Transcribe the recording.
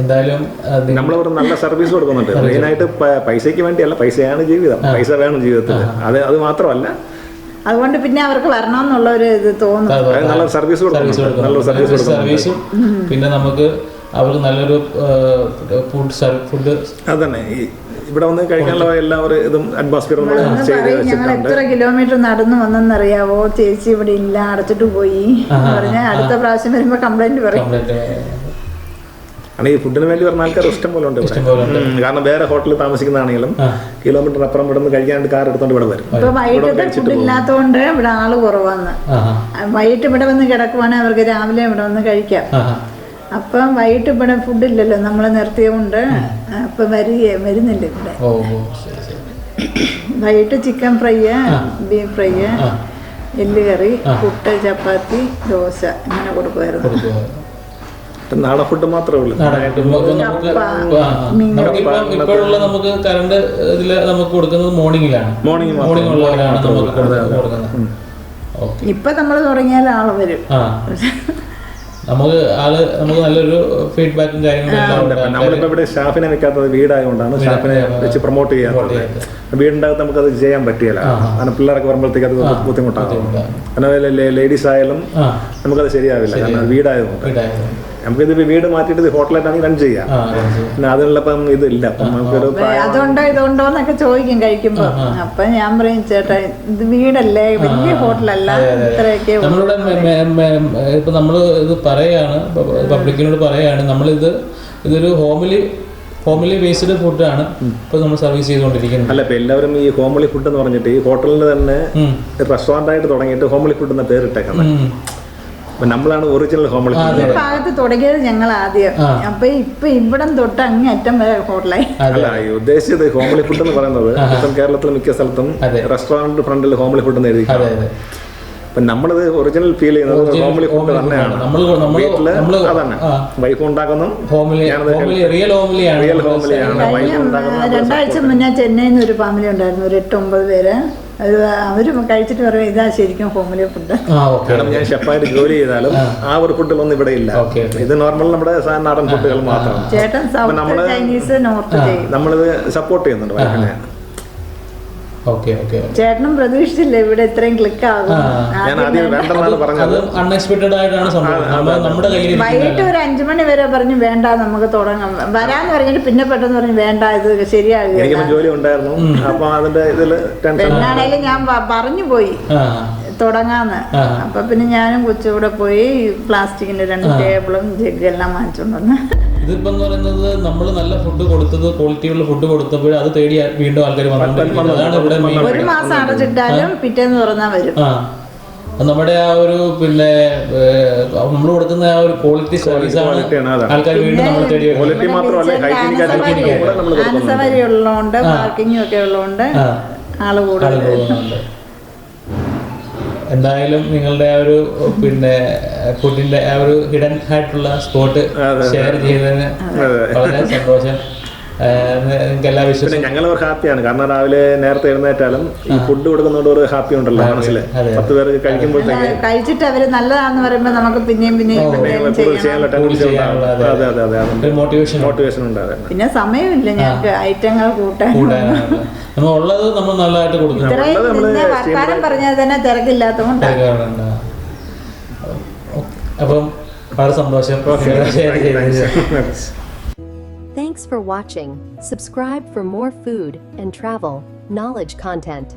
എന്തായാലും നമ്മളിവിടെ നല്ല സർവീസ് കൊടുക്കുന്നുണ്ട്. മെയിനായിട്ട് പൈസയ്ക്ക് വേണ്ടിയല്ല, പൈസയാണ് ജീവിതം, പൈസ വേണം ജീവിതത്തിൽ. അത് മാത്രമല്ല, അതുകൊണ്ട് പിന്നെ അവർക്ക് വരണമെന്നുള്ള ഒരു ഇത് തോന്നും. നല്ല സർവീസ് കൊടുക്കും, നല്ല സർവീസും പിന്നെ നമുക്ക് അവർക്ക് നല്ലൊരു ഫുഡ് അത് തന്നെ. ഇവിടെ വന്ന് കഴിക്കാനുള്ള എല്ലാവരും ഇതും അറ്റ്മോസ്ഫിയർ ഞങ്ങൾ എത്ര കിലോമീറ്റർ നടന്നു വന്നെന്നറിയാവോ, ചേച്ചി ഇവിടെ ഇല്ല, അടച്ചിട്ട് പോയി പറഞ്ഞാൽ അടുത്ത പ്രാവശ്യം വരുമ്പോ കംപ്ലൈന്റ് പറയും. ഈ ഫുഡിന് വേണ്ടി പറഞ്ഞ ആൾക്കാർ ഇഷ്ടം പോലെ ഉണ്ട്. കാരണം വേറെ ഹോട്ടലിൽ താമസിക്കുന്നതാണെങ്കിലും കിലോമീറ്റർ അപ്പുറം ഇവിടെ നിന്ന് കഴിക്കാണ്ട് കാർ എടുത്തോണ്ട് ഇവിടെ വരും. ഇപ്പൊ വൈകിട്ടത്തെ ഫുഡ് ഇല്ലാത്തതുകൊണ്ട് ഇവിടെ ആള് കുറവാന്ന്. വൈകിട്ട് ഇവിടെ വന്ന് കിടക്കുവാണെങ്കിൽ അവർക്ക് രാവിലെ ഇവിടെ വന്ന് കഴിക്കാം. അപ്പം വൈകിട്ട് ഇവിടെ ഫുഡ് ഇല്ലല്ലോ, നമ്മളെ നിർത്തിയതുകൊണ്ട് അപ്പൊ വരുന്നില്ല ഇവിടെ. വൈകിട്ട് ചിക്കൻ ഫ്രൈ, ബീഫ് ഫ്രൈ, എല്ല് കറി, പുട്ട്, ചപ്പാത്തി, ദോശ ഇങ്ങനെ കൊടുക്കുമായിരുന്നു. നാടൻ ഫുഡ് മാത്രമേ ഉള്ളൂ. നമുക്ക് കറണ്ട് ഇതില് നമുക്ക് കൊടുക്കുന്നത് മോർണിംഗിലാണ്. ഇപ്പൊ നമ്മള് തുടങ്ങിയാൽ ആള് വരും. നമുക്ക് നല്ലൊരു ഫീഡ്ബാക്കും കാര്യങ്ങളും. നമ്മളിപ്പോ ഇവിടെ സ്റ്റാഫിനെ വെക്കാത്തത് വീടായതുകൊണ്ടാണ് സ്റ്റാഫിനെ വെച്ച് പ്രൊമോട്ട് ചെയ്യാത്തത്. വീടിനകത്ത് നമുക്കത് ചെയ്യാൻ പറ്റിയല്ല. കാരണം പിള്ളേരൊക്കെ വരുമ്പോഴത്തേക്ക് അത് ബുദ്ധിമുട്ടാകും. കാരണം ലേഡീസ് ആയാലും നമുക്കത് ശരിയാവില്ല, കാരണം വീടായതുകൊണ്ട്. നമുക്കിത് വീട് മാറ്റിയിട്ട് ഹോട്ടലായിട്ടാണെങ്കിൽ റൺ ചെയ്യാം. പിന്നെ അതിനുള്ളപ്പം ഇതില്ല. അതുകൊണ്ടോ ഇതുണ്ടോന്നൊക്കെ ചോദിക്കും കഴിക്കുമ്പോ. അപ്പൊ ഞാൻ പറയും, ചേട്ടാ ഇത് വീടല്ലേ, വലിയ ഹോട്ടലല്ല, ഇത്രയൊക്കെ. ഇപ്പൊ നമ്മള് ഇത് പറയാണ്, പബ്ലിക്കിനോട് പറയാണ്, ഇതൊരു ഹോംലി ബേസ്ഡ് ഫുഡാണ് ഇപ്പൊ നമ്മൾ സർവീസ് ചെയ്തുകൊണ്ടിരിക്കുന്നത്. അല്ല, ഇപ്പൊ എല്ലാവരും ഈ ഹോംലി ഫുഡ് എന്ന് പറഞ്ഞിട്ട് ഈ ഹോട്ടലിൽ തന്നെ റെസ്റ്റോറന്റ് ആയിട്ട് തുടങ്ങിയിട്ട് ഹോംലി ഫുഡ് എന്ന പേരിട്ടേക്കുന്നത്. നമ്മളാണ് ഒറിജിനൽ ഹോംലി ഫുഡ്. ഈ ഭാഗത്ത് തുടങ്ങിയത് ഞങ്ങൾ ആദ്യം. അപ്പൊ ഇപ്പൊ ഇവിടം തൊട്ട് അങ്ങേ അറ്റം വരെ ഹോട്ടലായി. അല്ല, ഉദ്ദേശിച്ചത് ഹോംലി ഫുഡ് എന്ന് പറയുന്നത് ഇപ്പം കേരളത്തിൽ മിക്ക സ്ഥലത്തും റെസ്റ്റോറന്റ് ഫ്രണ്ടിൽ ഹോംലി ഫുഡ് എന്ന് എഴുതി. അപ്പൊ നമ്മളിത് ഒറിജിനൽ ഫീൽ ചെയ്യുന്നത് ഹോംലി ഫുഡ് തന്നെയാണ്. അതാണ് വൈഫ് ഉണ്ടാക്കുന്നു. റിയൽ ഹോംലിയാണ്. 2 ആഴ്ച മുന്നേ ചെന്നൈയിൽ നിന്ന് ഒരു ഫാമിലി ഉണ്ടായിരുന്നു, ഒരു 8-9 പേര്. അവര് കഴിച്ചിട്ട് പറയും, ഇതാ ശരിക്കും ഹോംലി ഫുഡ്. കാരണം ഞാൻ ഷെഫായിട്ട് ജോലി ചെയ്താലും ആ ഒരു ഫുഡുകളൊന്നും ഇവിടെ ഇല്ല. ഇത് നോർമൽ നമ്മുടെ നാടൻ ഫുഡുകൾ മാത്രം. ചേട്ടൻ സൗത്ത് ചൈനീസ്, നോർത്ത് നമ്മളിത് സപ്പോർട്ട് ചെയ്യുന്നുണ്ട് വൈഫിനെ. ചേട്ടനും പ്രതീക്ഷിച്ചില്ല ഇവിടെ ഇത്രയും ക്ലിക്ക് ആകും. വൈകിട്ട് ഒരു 5 മണി വരെ പറഞ്ഞു വേണ്ട നമുക്ക് തുടങ്ങാം വരാന്ന് പറഞ്ഞിട്ട് പിന്നെ പെട്ടെന്ന് പറഞ്ഞു വേണ്ട ഇത് ശരിയാകുക. ജോലി ഉണ്ടായിരുന്നു. എന്നാണേലും ഞാൻ പറഞ്ഞു പോയി തുടങ്ങാന്ന്. അപ്പൊ പിന്നെ ഞാനും കൊച്ചുകൂടെ പോയി പ്ലാസ്റ്റിക്കിന്റെ 2 ടേബിളും ജഗ്ഗെല്ലാം വാങ്ങിച്ചോണ്ടെന്ന്. ഇതിപ്പോ പറയുന്നത് നമ്മൾ നല്ല ഫുഡ് കൊടുത്തത്, ക്വാളിറ്റിയുള്ള ഫുഡ് കൊടുത്തപ്പോൾ അത് തേടി വീണ്ടും ആൾക്കാർ വന്നുകൊണ്ടിരിക്കുന്നത്. 1 മാസം അടച്ചിട്ടാലും പിറ്റേന്ന് തുറന്നാ വരും. നമ്മുടെ ആ ഒരു പിന്നെ നമ്മൾ കൊടുക്കുന്ന ആ ഒരു ക്വാളിറ്റി സർവീസ് ആണ് ആൾക്കാർ വീണ്ടും നമ്മൾ തേടി. സൗകര്യം ഉള്ളതുകൊണ്ട് പാർക്കിങ്ങും ഒക്കെ ഉള്ളതുകൊണ്ട് ആള് കൂടുതലുണ്ട്. എന്തായാലും നിങ്ങളുടെ ആ ഒരു പിന്നെ ഫുഡിന്റെ ആ ഒരു ഹിഡൻ ആയിട്ടുള്ള സ്പോട്ട് ഷെയർ ചെയ്തതിന് വളരെ സന്തോഷം. എല്ലാ വിശ്വാസം ഞങ്ങൾ ഹാപ്പിയാണ്. കാരണം രാവിലെ നേരത്തെ എഴുന്നേറ്റാലും ഈ ഫുഡ് കൊടുക്കുന്നതുകൊണ്ട് ഒരു ഹാപ്പി ഉണ്ടല്ലോ മനസ്സിൽ. 10 പേർക്ക് കഴിക്കുമ്പോഴത്തേക്ക് കഴിച്ചിട്ട് അവര് നല്ലതാണെന്ന് പറയുമ്പോൾ നമുക്ക് പിന്നെയും മോട്ടിവേഷൻ ഉണ്ടാകും. പിന്നെ സമയമില്ല ഞങ്ങൾക്ക് ഐറ്റങ്ങൾ കൂട്ടാൻ. ഉള്ളത് നമ്മൾ നല്ലതായിട്ട് കൊടുക്കും. വർത്താനം പറഞ്ഞാൽ തന്നെ തിരക്കില്ലാത്തതുകൊണ്ട്. അപ്പം വളരെ സന്തോഷം. Thanks for watching. Subscribe for more food and travel knowledge content.